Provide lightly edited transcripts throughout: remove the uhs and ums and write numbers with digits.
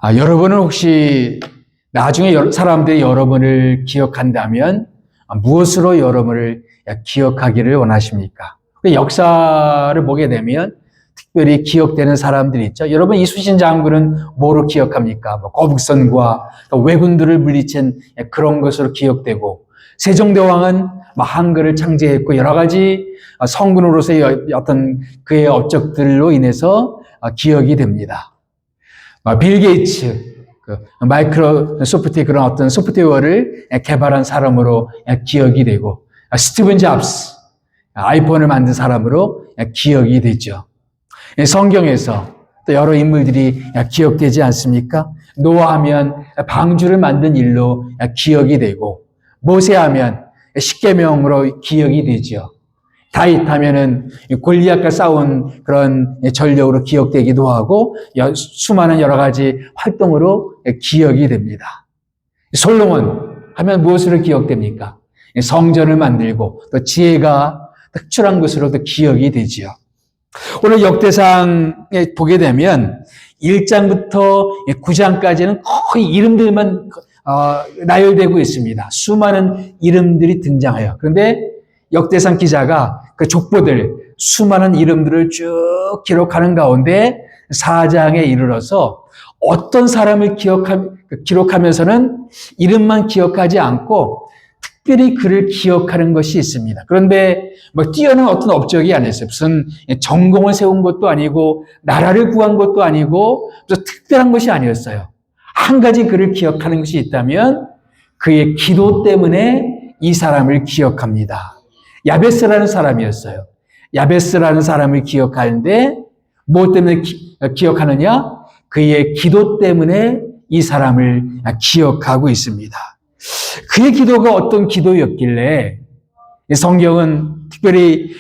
여러분은 혹시 나중에 사람들이 여러분을 기억한다면 무엇으로 여러분을 기억하기를 원하십니까? 역사를 보게 되면 특별히 기억되는 사람들이 있죠. 여러분, 이순신 장군은 뭐로 기억합니까? 거북선과 왜군들을 물리친 그런 것으로 기억되고, 세종대왕은 한글을 창제했고 여러 가지 성군으로서의 어떤 그의 업적들로 인해서 기억이 됩니다. 빌 게이츠, 마이크로소프트의 그런 어떤 소프트웨어를 개발한 사람으로 기억이 되고, 스티븐 잡스, 아이폰을 만든 사람으로 기억이 되죠. 성경에서 또 여러 인물들이 기억되지 않습니까? 노아하면 방주를 만든 일로 기억이 되고, 모세하면 십계명으로 기억이 되죠. 다윗 하면은 골리앗과 싸운 그런 전력으로 기억되기도 하고, 수많은 여러 가지 활동으로 기억이 됩니다. 솔로몬 하면 무엇으로 기억됩니까? 성전을 만들고 또 지혜가 특출한 것으로도 기억이 되지요. 오늘 역대상에 보게 되면 1장부터 9장까지는 거의 이름들만 나열되고 있습니다. 수많은 이름들이 등장해요. 그런데 역대상 기자가 그 족보들, 수많은 이름들을 쭉 기록하는 가운데 4장에 이르러서 어떤 사람을 기록하면서는 이름만 기억하지 않고 특별히 그를 기억하는 것이 있습니다. 그런데 뛰어난 어떤 업적이 아니었어요. 무슨 전공을 세운 것도 아니고 나라를 구한 것도 아니고 무슨 특별한 것이 아니었어요. 한 가지 그를 기억하는 것이 있다면 그의 기도 때문에 이 사람을 기억합니다. 야베스라는 사람이었어요. 야베스라는 사람을 기억하는데 무엇 때문에 기억하느냐? 그의 기도 때문에 이 사람을 기억하고 있습니다. 그의 기도가 어떤 기도였길래 성경은 특별히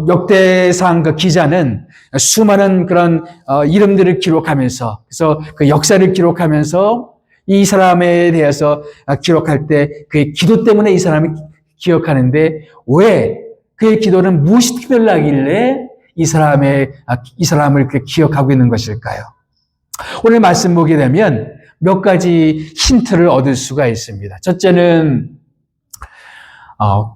역대상 그 기자는 수많은 그런 이름들을 기록하면서, 그래서 그 역사를 기록하면서 이 사람에 대해서 기록할 때 그의 기도 때문에 이 사람이 기억하는데, 왜 그의 기도는 무엇이 특별하길래 이 사람을 기억하고 있는 것일까요? 오늘 말씀 보게 되면 몇 가지 힌트를 얻을 수가 있습니다. 첫째는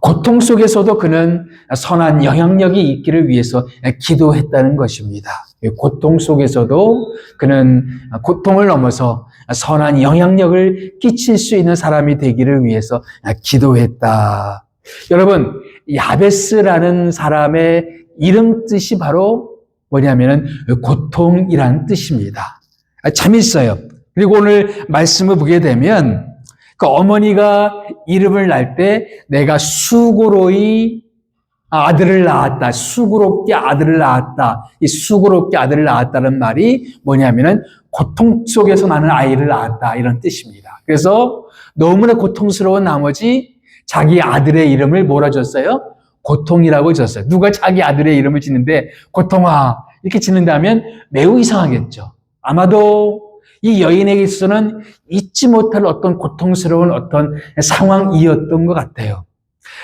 고통 속에서도 그는 선한 영향력이 있기를 위해서 기도했다는 것입니다. 고통 속에서도 그는 고통을 넘어서 선한 영향력을 끼칠 수 있는 사람이 되기를 위해서 기도했다. 여러분, 야베스라는 사람의 이름 뜻이 바로 뭐냐면은 고통이라는 뜻입니다. 참 있어요. 그리고 오늘 말씀을 보게 되면 그 어머니가 이름을 날 때 내가 수고로이 아들을 낳았다. 수고롭게 아들을 낳았다. 이 수고롭게 아들을 낳았다는 말이 뭐냐면은 고통 속에서 나는 아이를 낳았다. 이런 뜻입니다. 그래서 너무나 고통스러운 나머지 자기 아들의 이름을 뭐라 줬어요? 고통이라고 줬어요. 누가 자기 아들의 이름을 짓는데 고통아 이렇게 짓는다면 매우 이상하겠죠. 아마도 이 여인에게 있어서는 잊지 못할 어떤 고통스러운 어떤 상황이었던 것 같아요.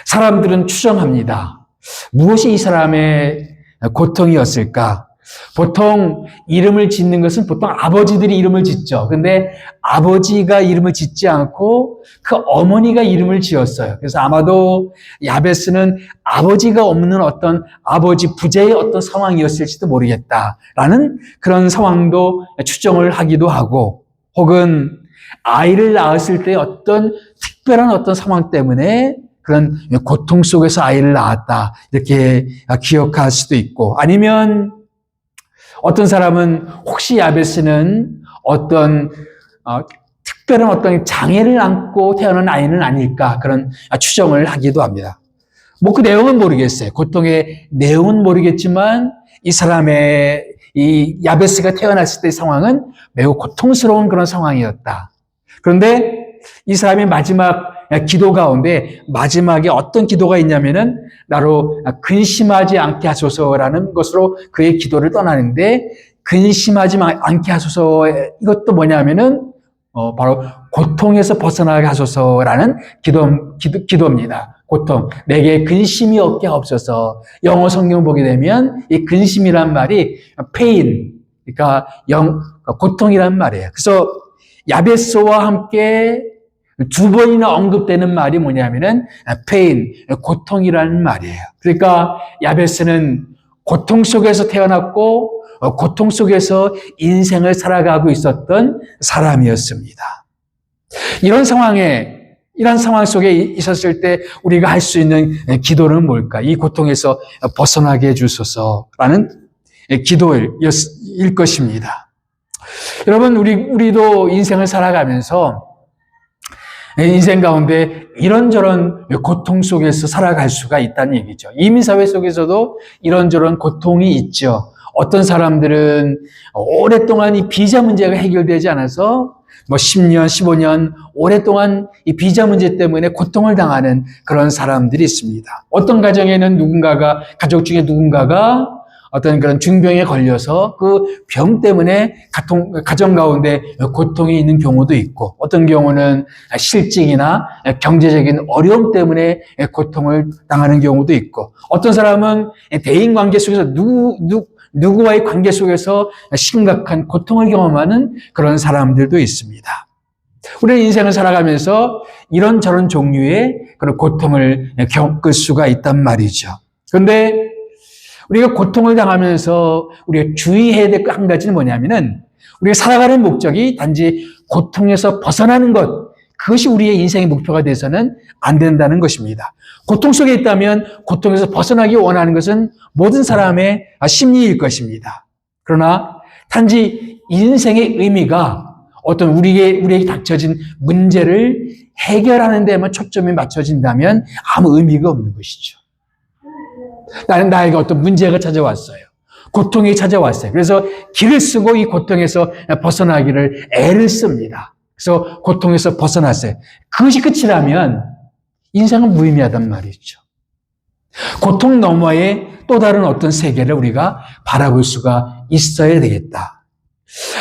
사람들은 추정합니다. 무엇이 이 사람의 고통이었을까? 보통 이름을 짓는 것은 보통 아버지들이 이름을 짓죠. 근데 아버지가 이름을 짓지 않고 그 어머니가 이름을 지었어요. 그래서 아마도 야베스는 아버지가 없는 어떤 아버지 부재의 어떤 상황이었을지도 모르겠다라는 그런 상황도 추정을 하기도 하고, 혹은 아이를 낳았을 때 어떤 특별한 어떤 상황 때문에 그런 고통 속에서 아이를 낳았다 이렇게 기억할 수도 있고, 아니면 어떤 사람은 혹시 야베스는 어떤 특별한 어떤 장애를 안고 태어난 아이는 아닐까 그런 추정을 하기도 합니다. 그 내용은 모르겠어요. 고통의 내용은 모르겠지만 이 사람의 이 야베스가 태어났을 때의 상황은 매우 고통스러운 그런 상황이었다. 그런데 이 사람의 마지막 기도 가운데 마지막에 어떤 기도가 있냐면은 나로 근심하지 않게 하소서라는 것으로 그의 기도를 떠나는데, 근심하지 않게 하소서 이것도 뭐냐면은 바로 고통에서 벗어나게 하소서라는 기도입니다. 고통, 내게 근심이 없게 하옵소서. 영어 성경 보게 되면 이 근심이란 말이 pain, 그러니까 고통이란 말이에요. 그래서 야베스와 함께 두 번이나 언급되는 말이 뭐냐면은 pain, 고통이라는 말이에요. 그러니까 야베스는 고통 속에서 태어났고 고통 속에서 인생을 살아가고 있었던 사람이었습니다. 이런 상황 속에 있었을 때 우리가 할 수 있는 기도는 뭘까? 이 고통에서 벗어나게 해주소서라는 기도일 것입니다. 여러분, 우리도 인생을 살아가면서 인생 가운데 이런저런 고통 속에서 살아갈 수가 있다는 얘기죠. 이민사회 속에서도 이런저런 고통이 있죠. 어떤 사람들은 오랫동안 이 비자 문제가 해결되지 않아서 10년, 15년 오랫동안 이 비자 문제 때문에 고통을 당하는 그런 사람들이 있습니다. 어떤 가정에는 가족 중에 누군가가 어떤 그런 중병에 걸려서 그 병 때문에 가정 가운데 고통이 있는 경우도 있고, 어떤 경우는 실직이나 경제적인 어려움 때문에 고통을 당하는 경우도 있고, 어떤 사람은 대인 관계 속에서 누구와의 관계 속에서 심각한 고통을 경험하는 그런 사람들도 있습니다. 우리는 인생을 살아가면서 이런저런 종류의 그런 고통을 겪을 수가 있단 말이죠. 그런데 우리가 고통을 당하면서 우리가 주의해야 될 한 가지는 뭐냐면은, 우리가 살아가는 목적이 단지 고통에서 벗어나는 것, 그것이 우리의 인생의 목표가 돼서는 안 된다는 것입니다. 고통 속에 있다면 고통에서 벗어나기 원하는 것은 모든 사람의 심리일 것입니다. 그러나 단지 인생의 의미가 어떤 우리에게 닥쳐진 문제를 해결하는 데만 초점이 맞춰진다면 아무 의미가 없는 것이죠. 나에게 어떤 문제가 찾아왔어요. 고통이 찾아왔어요. 그래서 길을 쓰고 이 고통에서 벗어나기를 애를 씁니다. 그래서 고통에서 벗어났어요. 그것이 끝이라면 인생은 무의미하단 말이죠. 고통 너머에 또 다른 어떤 세계를 우리가 바라볼 수가 있어야 되겠다.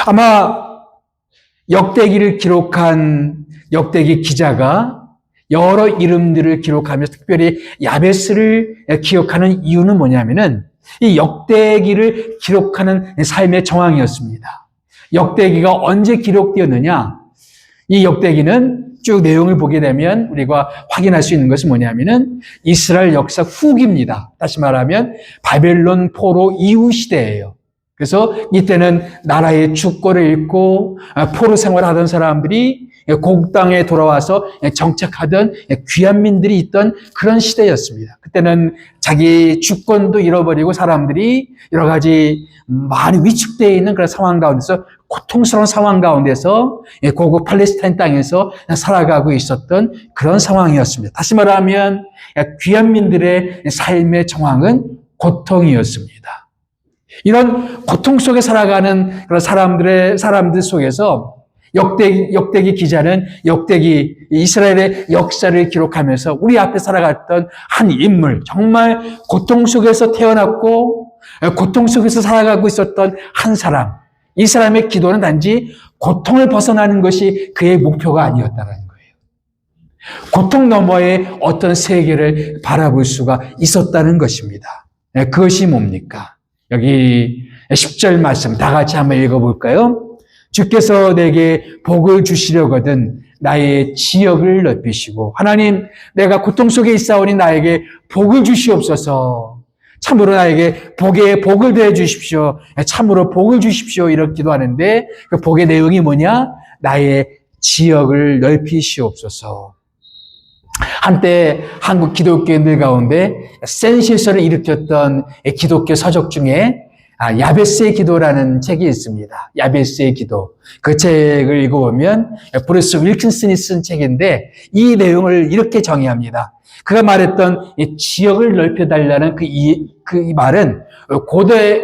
아마 역대기를 기록한 역대기 기자가 여러 이름들을 기록하면서 특별히 야베스를 기억하는 이유는 뭐냐면은 이 역대기를 기록하는 삶의 정황이었습니다. 역대기가 언제 기록되었느냐? 이 역대기는 쭉 내용을 보게 되면 우리가 확인할 수 있는 것은 뭐냐면은 이스라엘 역사 후기입니다. 다시 말하면 바벨론 포로 이후 시대예요. 그래서 이때는 나라의 주권을 잃고 포로 생활하던 사람들이 곡땅에 돌아와서 정착하던 귀한민들이 있던 그런 시대였습니다. 그때는 자기 주권도 잃어버리고 사람들이 여러 가지 많이 위축되어 있는 그런 상황 가운데서, 고통스러운 상황 가운데서 고국 팔레스타인 땅에서 살아가고 있었던 그런 상황이었습니다. 다시 말하면 귀한민들의 삶의 정황은 고통이었습니다. 이런 고통 속에 살아가는 그런 사람들 속에서 역대기 기자는 이스라엘의 역사를 기록하면서 우리 앞에 살아갔던 한 인물, 정말 고통 속에서 태어났고 고통 속에서 살아가고 있었던 한 사람, 이 사람의 기도는 단지 고통을 벗어나는 것이 그의 목표가 아니었다는 거예요. 고통 너머의 어떤 세계를 바라볼 수가 있었다는 것입니다. 그것이 뭡니까? 여기 10절 말씀 다 같이 한번 읽어볼까요? 주께서 내게 복을 주시려거든 나의 지역을 넓히시고, 하나님, 내가 고통 속에 있사오니 나에게 복을 주시옵소서. 참으로 나에게 복을 더해 주십시오. 참으로 복을 주십시오. 이렇게 기도하는데 그 복의 내용이 뭐냐? 나의 지역을 넓히시옵소서. 한때 한국 기독교인들 가운데 센세이션을 일으켰던 기독교 서적 중에 야베스의 기도라는 책이 있습니다. 야베스의 기도. 그 책을 읽어보면 브루스 윌킨슨이 쓴 책인데 이 내용을 이렇게 정의합니다. 그가 말했던 이 지역을 넓혀달라는 그 말은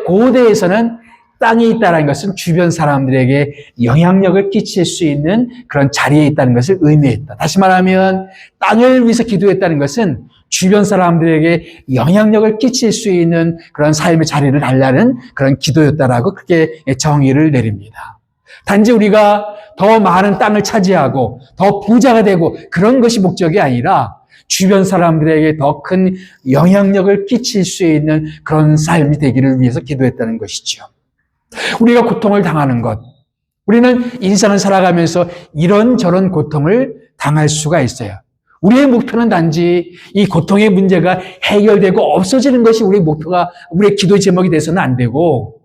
고대에서는 땅에 있다는 것은 주변 사람들에게 영향력을 끼칠 수 있는 그런 자리에 있다는 것을 의미했다. 다시 말하면 땅을 위해서 기도했다는 것은 주변 사람들에게 영향력을 끼칠 수 있는 그런 삶의 자리를 달라는 그런 기도였다라고 그렇게 정의를 내립니다. 단지 우리가 더 많은 땅을 차지하고 더 부자가 되고 그런 것이 목적이 아니라 주변 사람들에게 더 큰 영향력을 끼칠 수 있는 그런 삶이 되기를 위해서 기도했다는 것이죠. 우리가 고통을 당하는 것, 우리는 인생을 살아가면서 이런저런 고통을 당할 수가 있어요. 우리의 목표는 단지 이 고통의 문제가 해결되고 없어지는 것이 우리의 목표가, 우리의 기도의 제목이 돼서는 안 되고,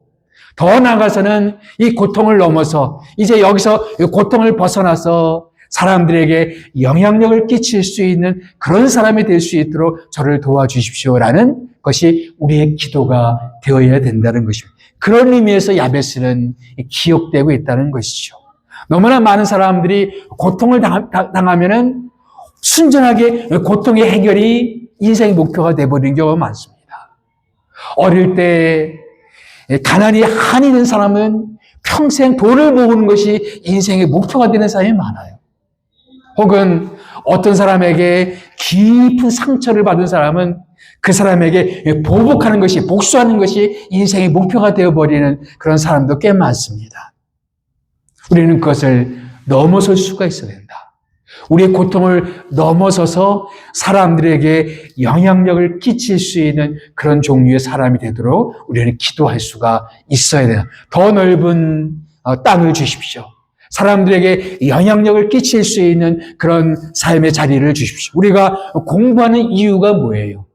더 나아가서는 이 고통을 넘어서 이제 여기서 이 고통을 벗어나서 사람들에게 영향력을 끼칠 수 있는 그런 사람이 될 수 있도록 저를 도와주십시오라는 것이 우리의 기도가 되어야 된다는 것입니다. 그런 의미에서 야베스는 기억되고 있다는 것이죠. 너무나 많은 사람들이 고통을 당하면은 순전하게 고통의 해결이 인생의 목표가 되어버리는 경우가 많습니다. 어릴 때 가난이 한이 된 사람은 평생 돈을 모으는 것이 인생의 목표가 되는 사람이 많아요. 혹은 어떤 사람에게 깊은 상처를 받은 사람은 그 사람에게 보복하는 것이, 복수하는 것이 인생의 목표가 되어버리는 그런 사람도 꽤 많습니다. 우리는 그것을 넘어설 수가 있어야 된다. 우리의 고통을 넘어서서 사람들에게 영향력을 끼칠 수 있는 그런 종류의 사람이 되도록 우리는 기도할 수가 있어야 된다. 더 넓은 땅을 주십시오. 사람들에게 영향력을 끼칠 수 있는 그런 삶의 자리를 주십시오. 우리가 공부하는 이유가 뭐예요?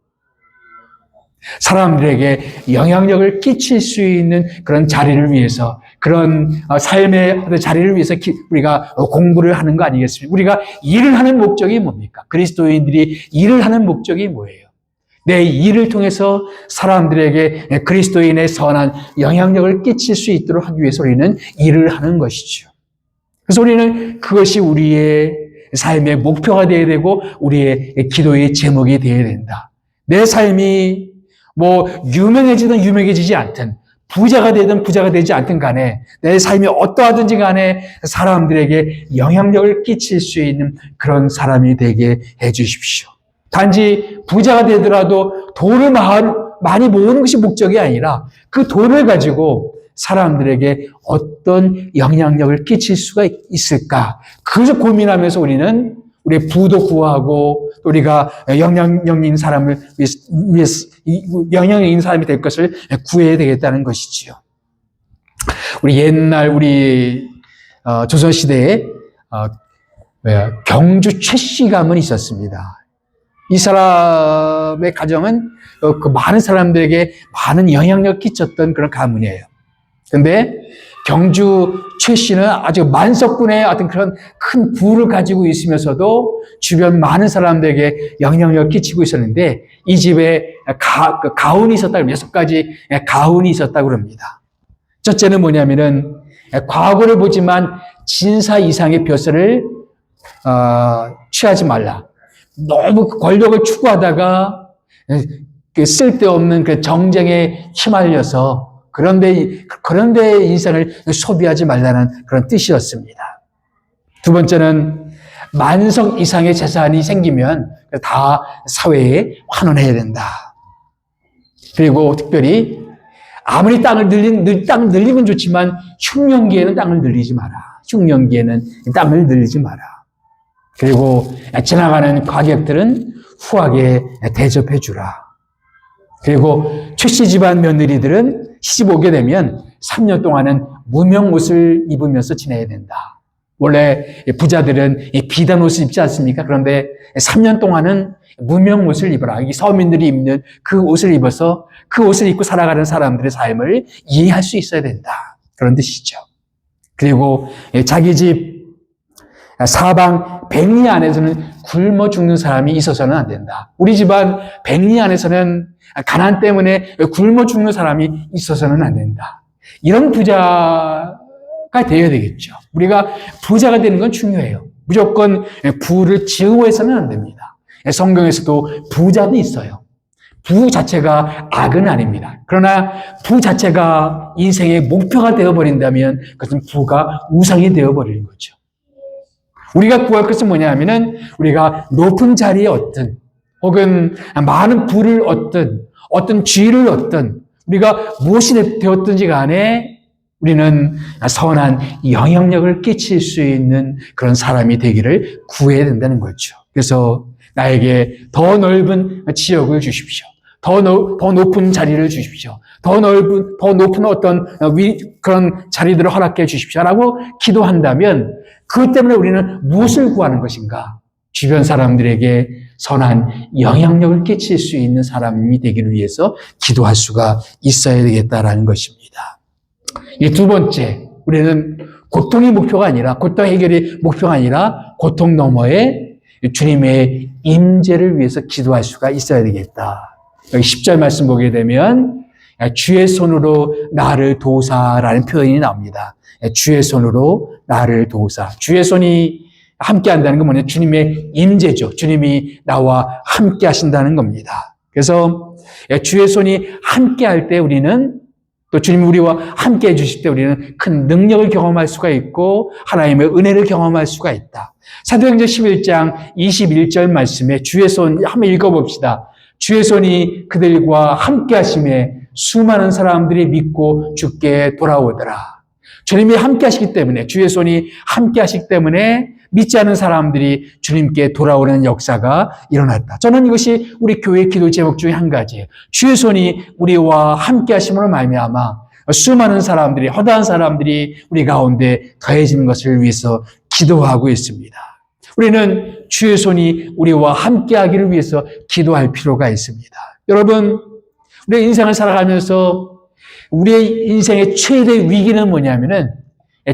사람들에게 영향력을 끼칠 수 있는 그런 자리를 위해서, 그런 삶의 자리를 위해서 우리가 공부를 하는 거 아니겠습니까? 우리가 일을 하는 목적이 뭡니까? 그리스도인들이 일을 하는 목적이 뭐예요? 내 일을 통해서 사람들에게 그리스도인의 선한 영향력을 끼칠 수 있도록 하기 위해서 우리는 일을 하는 것이죠. 그래서 우리는 그것이 우리의 삶의 목표가 되어야 되고 우리의 기도의 제목이 되어야 된다. 내 삶이 유명해지든 유명해지지 않든, 부자가 되든 부자가 되지 않든 간에 내 삶이 어떠하든지 간에 사람들에게 영향력을 끼칠 수 있는 그런 사람이 되게 해 주십시오. 단지 부자가 되더라도 돈을 많이 모으는 것이 목적이 아니라 그 돈을 가지고 사람들에게 어떤 영향력을 끼칠 수가 있을까? 그것을 고민하면서 우리는 우리의 부도 구하고 우리가 영향력 있는 사람을 위해서 영향력 있는 사람이 될 것을 구해야 되겠다는 것이지요. 우리 조선시대에 경주 최씨 가문이 있었습니다. 이 사람의 가정은 그 많은 사람들에게 많은 영향력 끼쳤던 그런 가문이에요. 근데 경주 최 씨는 아주 만석군의 어떤 그런 큰 부를 가지고 있으면서도 주변 많은 사람들에게 영향력을 끼치고 있었는데 이 집에 가훈이 있었다고, 6가지 가훈이 있었다고 합니다. 첫째는 뭐냐면은 과거를 보지만 진사 이상의 벼슬을 취하지 말라. 너무 권력을 추구하다가 쓸데없는 그 정쟁에 휘말려서 그런데 인생을 소비하지 말라는 그런 뜻이었습니다. 두 번째는 만석 이상의 재산이 생기면 다 사회에 환원해야 된다. 그리고 특별히 아무리 땅을 늘리면 좋지만 흉년기에는 땅을 늘리지 마라. 흉년기에는 땅을 늘리지 마라. 그리고 지나가는 과객들은 후하게 대접해 주라. 그리고 최씨 집안 며느리들은 시집 오게 되면 3년 동안은 무명 옷을 입으면서 지내야 된다. 원래 부자들은 비단 옷을 입지 않습니까? 그런데 3년 동안은 무명 옷을 입어라. 이 서민들이 입는 그 옷을 입어서 그 옷을 입고 살아가는 사람들의 삶을 이해할 수 있어야 된다. 그런 뜻이죠. 그리고 자기 집 사방 백리 안에서는 굶어 죽는 사람이 있어서는 안 된다. 우리 집안 백리 안에서는 가난 때문에 굶어 죽는 사람이 있어서는 안 된다. 이런 부자가 되어야 되겠죠. 우리가 부자가 되는 건 중요해요. 무조건 부를 지우해서는 안 됩니다. 성경에서도 부자도 있어요. 부 자체가 악은 아닙니다. 그러나 부 자체가 인생의 목표가 되어버린다면 그것은 부가 우상이 되어버리는 거죠. 우리가 구할 것은 뭐냐면은 우리가 높은 자리에 얻든 혹은 많은 부를 얻든 어떤 지위를 얻든 우리가 무엇이 되었든지 간에 우리는 선한 영향력을 끼칠 수 있는 그런 사람이 되기를 구해야 된다는 거죠. 그래서 나에게 더 넓은 지역을 주십시오. 더 높은 자리를 주십시오. 더 높은 어떤 그런 자리들을 허락해 주십시오라고 기도한다면 그것 때문에 우리는 무엇을 구하는 것인가? 주변 사람들에게 선한 영향력을 끼칠 수 있는 사람이 되기를 위해서 기도할 수가 있어야 되겠다라는 것입니다. 이 두 번째, 우리는 고통이 목표가 아니라, 고통 해결이 목표가 아니라 고통 너머에 주님의 임재를 위해서 기도할 수가 있어야 되겠다. 여기 10절 말씀 보게 되면 주의 손으로 나를 도우사라는 표현이 나옵니다. 주의 손으로 나를 도우사. 주의 손이 함께 한다는 건 뭐냐? 주님의 임재죠. 주님이 나와 함께 하신다는 겁니다. 그래서 주의 손이 함께 할 때 우리는 또 주님이 우리와 함께 해주실 때 우리는 큰 능력을 경험할 수가 있고 하나님의 은혜를 경험할 수가 있다. 사도행전 11장 21절 말씀에 주의 손 한번 읽어봅시다. 주의 손이 그들과 함께 하심에 수많은 사람들이 믿고 주께 돌아오더라. 주님이 함께 하시기 때문에, 주의 손이 함께 하시기 때문에 믿지 않은 사람들이 주님께 돌아오는 역사가 일어났다. 저는 이것이 우리 교회 기도 제목 중에 한 가지예요. 주의 손이 우리와 함께 하심으로 말미암아 수많은 사람들이, 허다한 사람들이 우리 가운데 더해지는 것을 위해서 기도하고 있습니다. 우리는 주의 손이 우리와 함께 하기를 위해서 기도할 필요가 있습니다. 여러분, 우리의 인생을 살아가면서 우리의 인생의 최대 위기는 뭐냐면은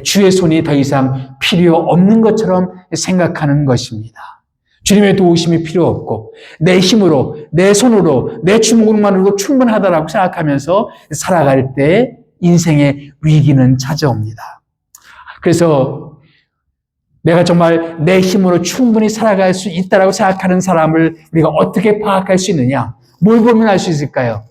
주의 손이 더 이상 필요 없는 것처럼 생각하는 것입니다. 주님의 도우심이 필요 없고 내 힘으로, 내 손으로, 내 주먹만으로도 충분하다라고 생각하면서 살아갈 때 인생의 위기는 찾아옵니다. 그래서 내가 정말 내 힘으로 충분히 살아갈 수 있다라고 생각하는 사람을 우리가 어떻게 파악할 수 있느냐? 뭘 보면 알 수 있을까요?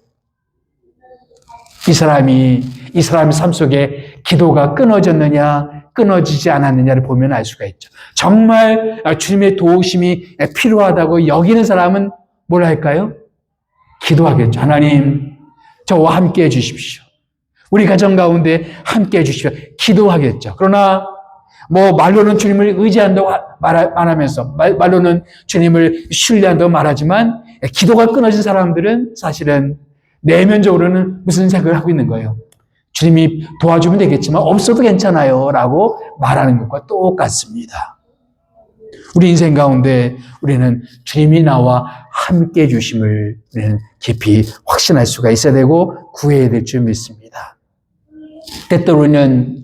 이 사람의 삶 속에 기도가 끊어졌느냐, 끊어지지 않았느냐를 보면 알 수가 있죠. 정말 주님의 도우심이 필요하다고 여기는 사람은 뭘 할까요? 기도하겠죠. 하나님, 저와 함께 해주십시오. 우리 가정 가운데 함께 해주십시오. 기도하겠죠. 그러나 말로는 주님을 의지한다고 말하면서, 말로는 주님을 신뢰한다고 말하지만 기도가 끊어진 사람들은 사실은 내면적으로는 무슨 생각을 하고 있는 거예요? 주님이 도와주면 되겠지만 없어도 괜찮아요 라고 말하는 것과 똑같습니다. 우리 인생 가운데 우리는 주님이 나와 함께 해주심을 우리는 깊이 확신할 수가 있어야 되고 구해야 될 줄 믿습니다. 때때로는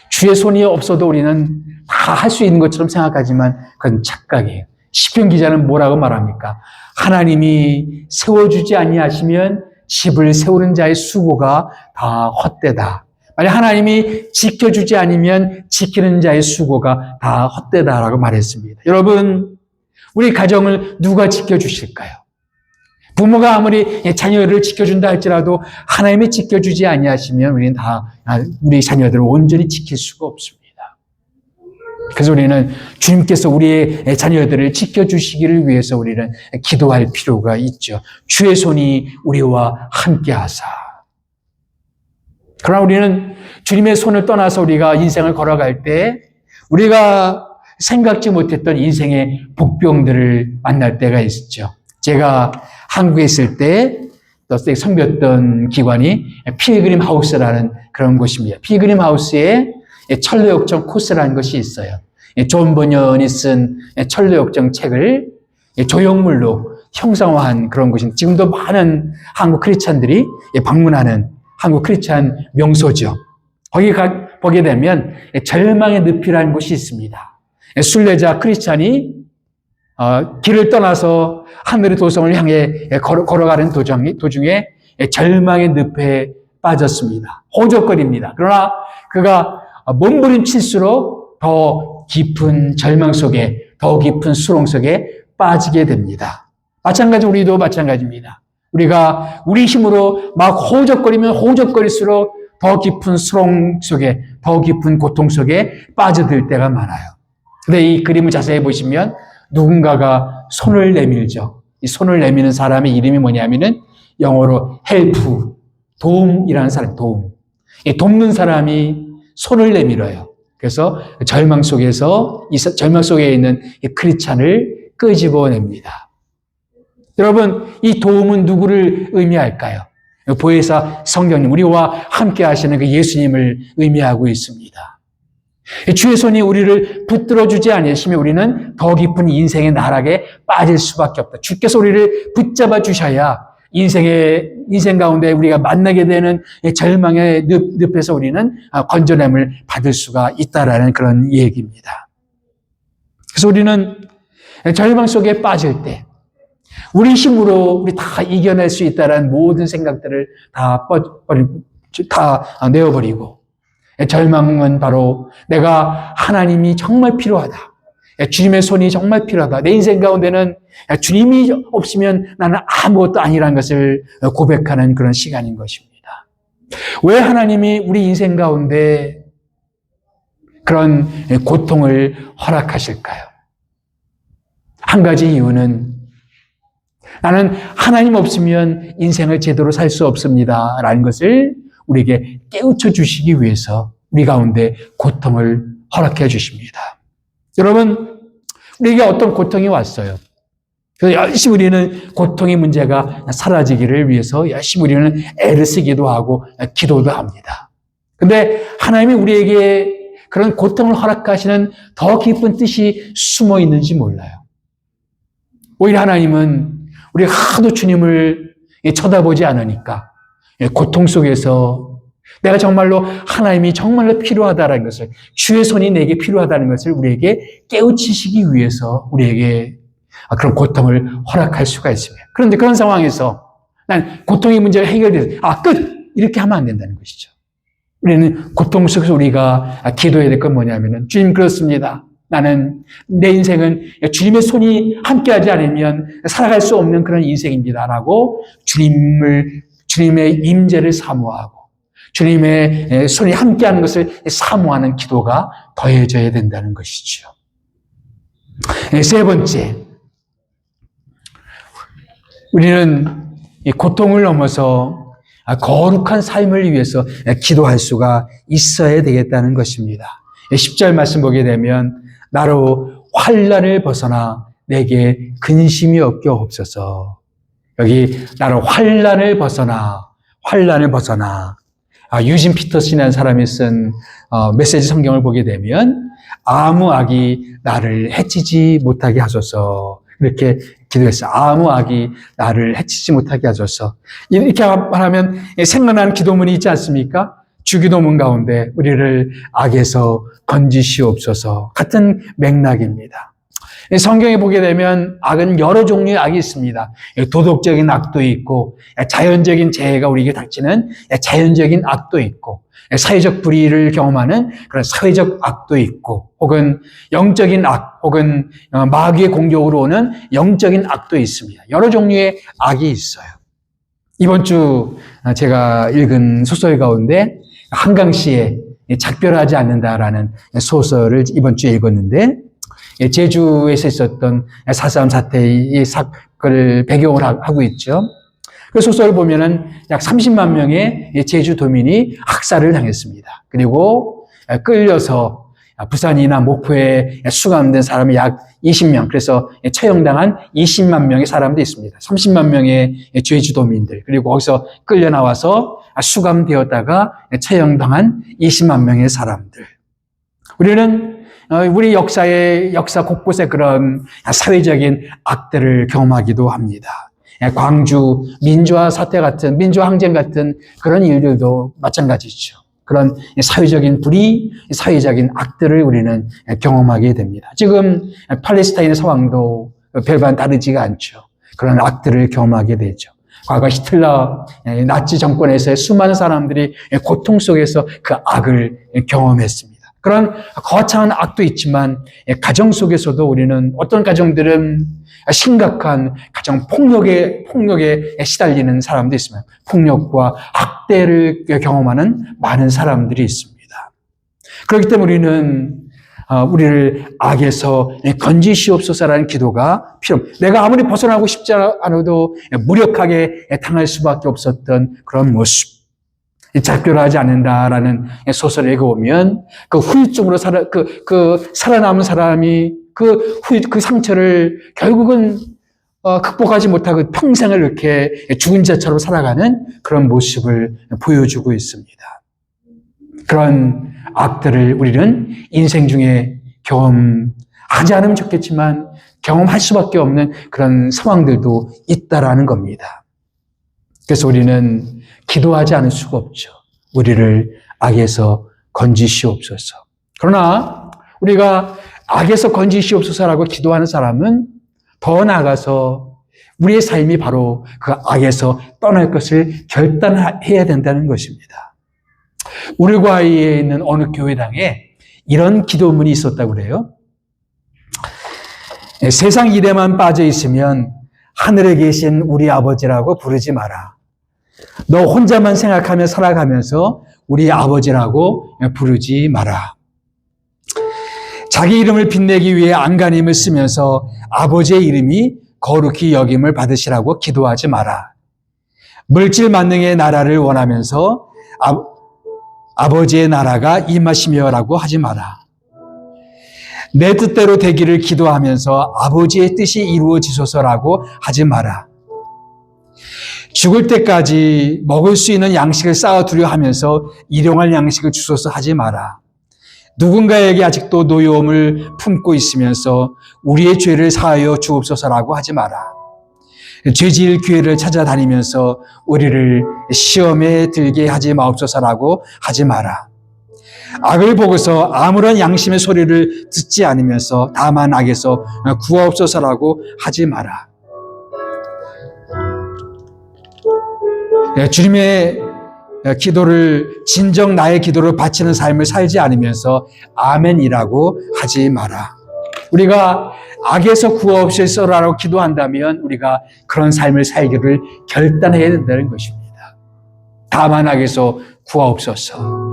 주의 손이 없어도 우리는 다 할 수 있는 것처럼 생각하지만 그건 착각이에요. 시편 기자는 뭐라고 말합니까? 하나님이 세워주지 아니하시면 집을 세우는 자의 수고가 다 헛되다. 만약 하나님이 지켜주지 않으면 지키는 자의 수고가 다 헛되다라고 말했습니다. 여러분, 우리 가정을 누가 지켜주실까요? 부모가 아무리 자녀를 지켜준다 할지라도 하나님이 지켜주지 아니하시면 우리는 우리 자녀들을 온전히 지킬 수가 없습니다. 그래서 우리는 주님께서 우리의 자녀들을 지켜주시기를 위해서 우리는 기도할 필요가 있죠. 주의 손이 우리와 함께 하사. 그러나 우리는 주님의 손을 떠나서 우리가 인생을 걸어갈 때 우리가 생각지 못했던 인생의 복병들을 만날 때가 있었죠. 제가 한국에 있을 때 섬겼던 기관이 필그림 하우스라는 그런 곳입니다. 필그림 하우스에 천로역정 코스라는 것이 있어요. 존 버년이 쓴 천로역정 책을 조형물로 형상화한 그런 곳입니다. 지금도 많은 한국 크리스찬들이 방문하는 한국 크리스찬 명소죠. 거기 보게 되면 절망의 늪이라는 곳이 있습니다. 순례자 크리스찬이 길을 떠나서 하늘의 도성을 향해 걸어가는 도중에 절망의 늪에 빠졌습니다. 호적거립니다. 그러나 그가 몸부림칠수록 더 깊은 절망 속에, 더 깊은 수렁 속에 빠지게 됩니다. 우리도 마찬가지입니다. 우리가 우리 힘으로 막 호적거리면 호적거릴수록 더 깊은 수렁 속에, 더 깊은 고통 속에 빠져들 때가 많아요. 근데 이 그림을 자세히 보시면 누군가가 손을 내밀죠. 이 손을 내미는 사람의 이름이 뭐냐면은 영어로 help, 도움이라는 사람, 도움. 이 돕는 사람이 손을 내밀어요. 그래서 절망 속에 있는 이 크리스찬을 끄집어냅니다. 여러분, 이 도움은 누구를 의미할까요? 보혜사 성령님, 우리와 함께 하시는 그 예수님을 의미하고 있습니다. 주의 손이 우리를 붙들어주지 아니하시면 우리는 더 깊은 인생의 나락에 빠질 수밖에 없다. 주께서 우리를 붙잡아 주셔야 인생 가운데 우리가 만나게 되는 절망의 늪에서 우리는 건져냄을 받을 수가 있다라는 그런 얘기입니다. 그래서 우리는 절망 속에 빠질 때 우리 힘으로 우리 다 이겨낼 수 있다라는 모든 생각들을 다 내어버리고 절망은 바로 내가 하나님이 정말 필요하다. 주님의 손이 정말 필요하다. 내 인생 가운데는 주님이 없으면 나는 아무것도 아니라는 것을 고백하는 그런 시간인 것입니다. 왜 하나님이 우리 인생 가운데 그런 고통을 허락하실까요? 한 가지 이유는 나는 하나님 없으면 인생을 제대로 살 수 없습니다. 라는 것을 우리에게 깨우쳐 주시기 위해서 우리 가운데 고통을 허락해 주십니다. 여러분, 우리에게 어떤 고통이 왔어요. 그래서 열심히 우리는 고통의 문제가 사라지기를 위해서 열심히 우리는 애를 쓰기도 하고 기도도 합니다. 근데 하나님이 우리에게 그런 고통을 허락하시는 더 깊은 뜻이 숨어 있는지 몰라요. 오히려 하나님은 우리가 하도 주님을 쳐다보지 않으니까 고통 속에서 내가 정말로 하나님이 정말로 필요하다는 것을, 주의 손이 내게 필요하다는 것을 우리에게 깨우치시기 위해서 우리에게 그런 고통을 허락할 수가 있습니다. 그런데 그런 상황에서 난 고통의 문제가 해결돼서 끝! 이렇게 하면 안 된다는 것이죠. 우리는 고통 속에서 우리가 기도해야 될 건 뭐냐면은, 주님 그렇습니다. 나는 내 인생은 주님의 손이 함께하지 않으면 살아갈 수 없는 그런 인생입니다라고 주님의 임재를 사모하고 주님의 손이 함께하는 것을 사모하는 기도가 더해져야 된다는 것이죠. 세 번째, 우리는 이 고통을 넘어서 거룩한 삶을 위해서 기도할 수가 있어야 되겠다는 것입니다. 10절 말씀 보게 되면 나로 환난을 벗어나 내게 근심이 없게 없어서. 여기 나로 환난을 벗어나 유진 피터슨이라는 사람이 쓴 메시지 성경을 보게 되면 아무 악이 나를 해치지 못하게 하소서, 이렇게 기도했어요. 아무 악이 나를 해치지 못하게 하소서. 이렇게 말하면 생각나는 기도문이 있지 않습니까? 주기도문 가운데 우리를 악에서 건지시옵소서 같은 맥락입니다. 성경에 보게 되면 악은 여러 종류의 악이 있습니다. 도덕적인 악도 있고, 자연적인 재해가 우리에게 닥치는 자연적인 악도 있고, 사회적 불의를 경험하는 그런 사회적 악도 있고, 혹은 영적인 악, 혹은 마귀의 공격으로 오는 영적인 악도 있습니다. 여러 종류의 악이 있어요. 이번 주 제가 읽은 소설 가운데 한강 씨의 작별하지 않는다라는 소설을 이번 주에 읽었는데, 제주에서 있었던 4.3 사태의 사건을 배경으로 하고 있죠. 그 소설을 보면은 약 30만 명의 제주도민이 학살을 당했습니다. 그리고 끌려서 부산이나 목포에 수감된 사람이 약 20명, 그래서 처형당한 20만 명의 사람도 있습니다. 30만 명의 제주도민들, 그리고 거기서 끌려 나와서 수감되었다가 처형당한 20만 명의 사람들. 우리는 우리 역사 곳곳에 그런 사회적인 악들을 경험하기도 합니다. 광주 민주화 사태 같은, 민주화 항쟁 같은 그런 일들도 마찬가지죠. 그런 사회적인 불의, 사회적인 악들을 우리는 경험하게 됩니다. 지금 팔레스타인의 상황도 별반 다르지가 않죠. 그런 악들을 경험하게 되죠. 과거 히틀러 나치 정권에서의 수많은 사람들이 고통 속에서 그 악을 경험했습니다. 그런 거창한 악도 있지만 가정 속에서도 우리는 어떤 가정들은 심각한 가정 폭력에 시달리는 사람도 있습니다. 폭력과 학대를 경험하는 많은 사람들이 있습니다. 그렇기 때문에 우리를 악에서 건지시옵소서라는 기도가 필요합니다. 내가 아무리 벗어나고 싶지 않아도 무력하게 당할 수밖에 없었던 그런 모습. 작별하지 않는다라는 소설을 읽어보면 그 후유증으로 살아남은 사람이 그 상처를 결국은 극복하지 못하고 평생을 이렇게 죽은 자처럼 살아가는 그런 모습을 보여주고 있습니다. 그런 악들을 우리는 인생 중에 경험하지 않으면 좋겠지만 경험할 수밖에 없는 그런 상황들도 있다라는 겁니다. 그래서 우리는 기도하지 않을 수가 없죠. 우리를 악에서 건지시옵소서. 그러나 우리가 악에서 건지시옵소서라고 기도하는 사람은 더 나아가서 우리의 삶이 바로 그 악에서 떠날 것을 결단해야 된다는 것입니다. 우루과이에 있는 어느 교회당에 이런 기도문이 있었다고 그래요. 세상 일에만 빠져 있으면 하늘에 계신 우리 아버지라고 부르지 마라. 너 혼자만 생각하며 살아가면서 우리 아버지라고 부르지 마라. 자기 이름을 빛내기 위해 안간힘을 쓰면서 아버지의 이름이 거룩히 여김을 받으시라고 기도하지 마라. 물질 만능의 나라를 원하면서 아버지의 나라가 임하시며라고 하지 마라. 내 뜻대로 되기를 기도하면서 아버지의 뜻이 이루어지소서라고 하지 마라. 죽을 때까지 먹을 수 있는 양식을 쌓아두려 하면서 일용할 양식을 주소서 하지 마라. 누군가에게 아직도 노여움을 품고 있으면서 우리의 죄를 사하여 주옵소서라고 하지 마라. 죄지을 기회를 찾아다니면서 우리를 시험에 들게 하지 마옵소서라고 하지 마라. 악을 보고서 아무런 양심의 소리를 듣지 않으면서 다만 악에서 구하옵소서라고 하지 마라. 주님의 기도를 진정 나의 기도를 바치는 삶을 살지 않으면서 아멘이라고 하지 마라. 우리가 악에서 구하옵소서라고 기도한다면 우리가 그런 삶을 살기를 결단해야 된다는 것입니다. 다만 악에서 구하옵소서.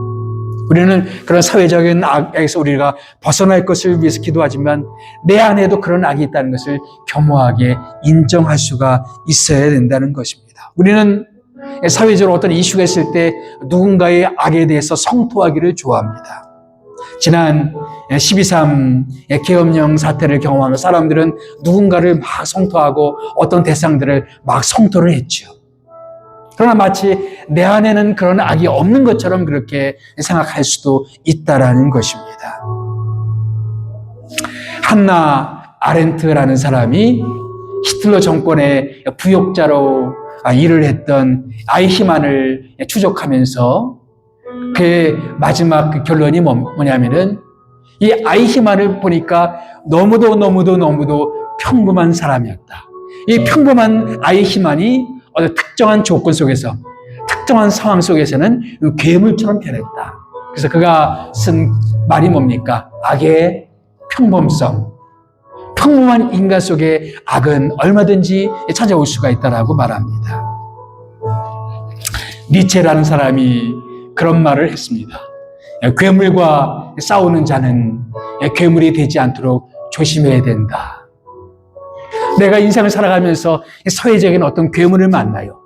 우리는 그런 사회적인 악에서 우리가 벗어날 것을 위해서 기도하지만 내 안에도 그런 악이 있다는 것을 겸허하게 인정할 수가 있어야 된다는 것입니다. 우리는 사회적으로 어떤 이슈가 있을 때 누군가의 악에 대해서 성토하기를 좋아합니다. 지난 12.3 계엄령 사태를 경험하는 사람들은 누군가를 막 성토하고 어떤 대상들을 막 성토를 했죠. 그러나 마치 내 안에는 그런 악이 없는 것처럼 그렇게 생각할 수도 있다라는 것입니다. 한나 아렌트라는 사람이 히틀러 정권의 부역자로 일을 했던 아이히만을 추적하면서 그의 마지막 결론이 뭐냐면은 이 아이히만을 보니까 너무도 평범한 사람이었다. 이 평범한 아이히만이 어느 특정한 조건 속에서, 특정한 상황 속에서는 괴물처럼 변했다. 그래서 그가 쓴 말이 뭡니까? 악의 평범성. 평범한 인간 속에 악은 얼마든지 찾아올 수가 있다라고 말합니다. 니체라는 사람이 그런 말을 했습니다. 괴물과 싸우는 자는 괴물이 되지 않도록 조심해야 된다. 내가 인생을 살아가면서 사회적인 어떤 괴물을 만나요.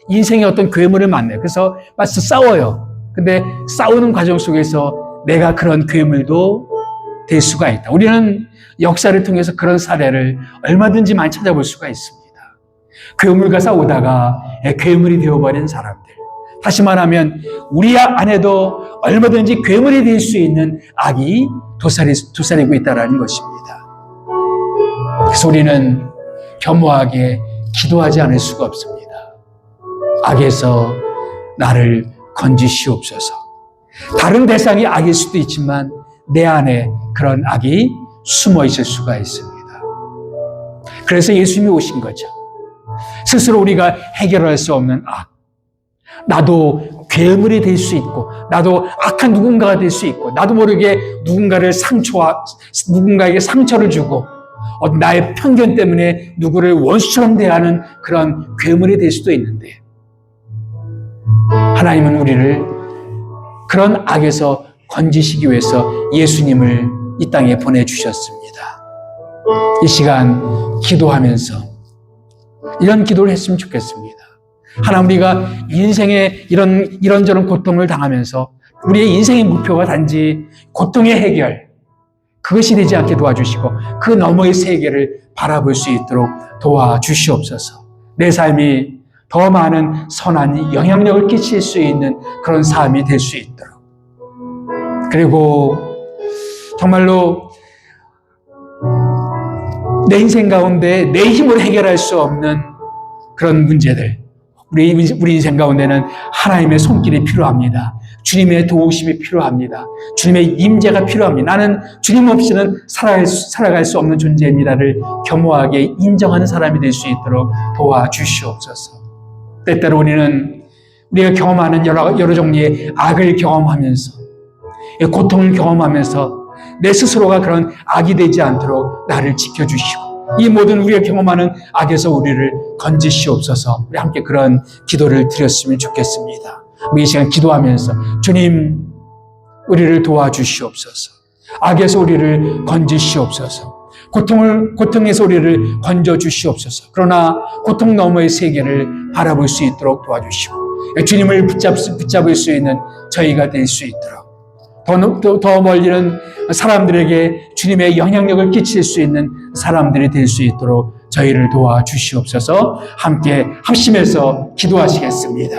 인생의 어떤 괴물을 만나요. 그래서 맞서 싸워요. 근데 싸우는 과정 속에서 내가 그런 괴물도 될 수가 있다. 우리는 역사를 통해서 그런 사례를 얼마든지 많이 찾아볼 수가 있습니다. 괴물과 싸우다가 괴물이 되어버린 사람들. 다시 말하면 우리 안에도 얼마든지 괴물이 될 수 있는 악이 도사리고 있다는 것입니다. 그래서 우리는 겸허하게 기도하지 않을 수가 없습니다. 악에서 나를 건지시옵소서. 다른 대상이 악일 수도 있지만 내 안에 그런 악이 숨어 있을 수가 있습니다. 그래서 예수님이 오신 거죠. 스스로 우리가 해결할 수 없는 악. 나도 괴물이 될 수 있고, 나도 악한 누군가가 될 수 있고, 나도 모르게 누군가에게 상처를 주고, 나의 편견 때문에 누구를 원수처럼 대하는 그런 괴물이 될 수도 있는데, 하나님은 우리를 그런 악에서 건지시기 위해서 예수님을 이 땅에 보내주셨습니다. 이 시간 기도하면서 이런 기도를 했으면 좋겠습니다. 하나님, 우리가 인생에 이런저런 고통을 당하면서 우리의 인생의 목표가 단지 고통의 해결, 그것이 되지 않게 도와주시고 그 너머의 세계를 바라볼 수 있도록 도와주시옵소서. 내 삶이 더 많은 선한 영향력을 끼칠 수 있는 그런 삶이 될 수 있도록, 그리고 정말로 내 인생 가운데 내 힘으로 해결할 수 없는 그런 문제들, 우리 인생 가운데는 하나님의 손길이 필요합니다. 주님의 도우심이 필요합니다. 주님의 임재가 필요합니다. 나는 주님 없이는 살아갈 수 없는 존재입니다를 겸허하게 인정하는 사람이 될 수 있도록 도와주시옵소서. 때때로 우리가 경험하는 여러 종류의 악을 경험하면서, 고통을 경험하면서 내 스스로가 그런 악이 되지 않도록 나를 지켜주시고, 이 모든 우리가 경험하는 악에서 우리를 건지시옵소서. 우리 함께 그런 기도를 드렸으면 좋겠습니다. 우리 이 시간 기도하면서 주님, 우리를 도와주시옵소서. 악에서 우리를 건지시옵소서. 고통에서 우리를 건져주시옵소서. 그러나 고통 너머의 세계를 바라볼 수 있도록 도와주시고, 주님을 붙잡을 수 있는 저희가 될 수 있도록, 더 멀리는 사람들에게 주님의 영향력을 끼칠 수 있는 사람들이 될 수 있도록 저희를 도와주시옵소서. 함께 합심해서 기도하시겠습니다.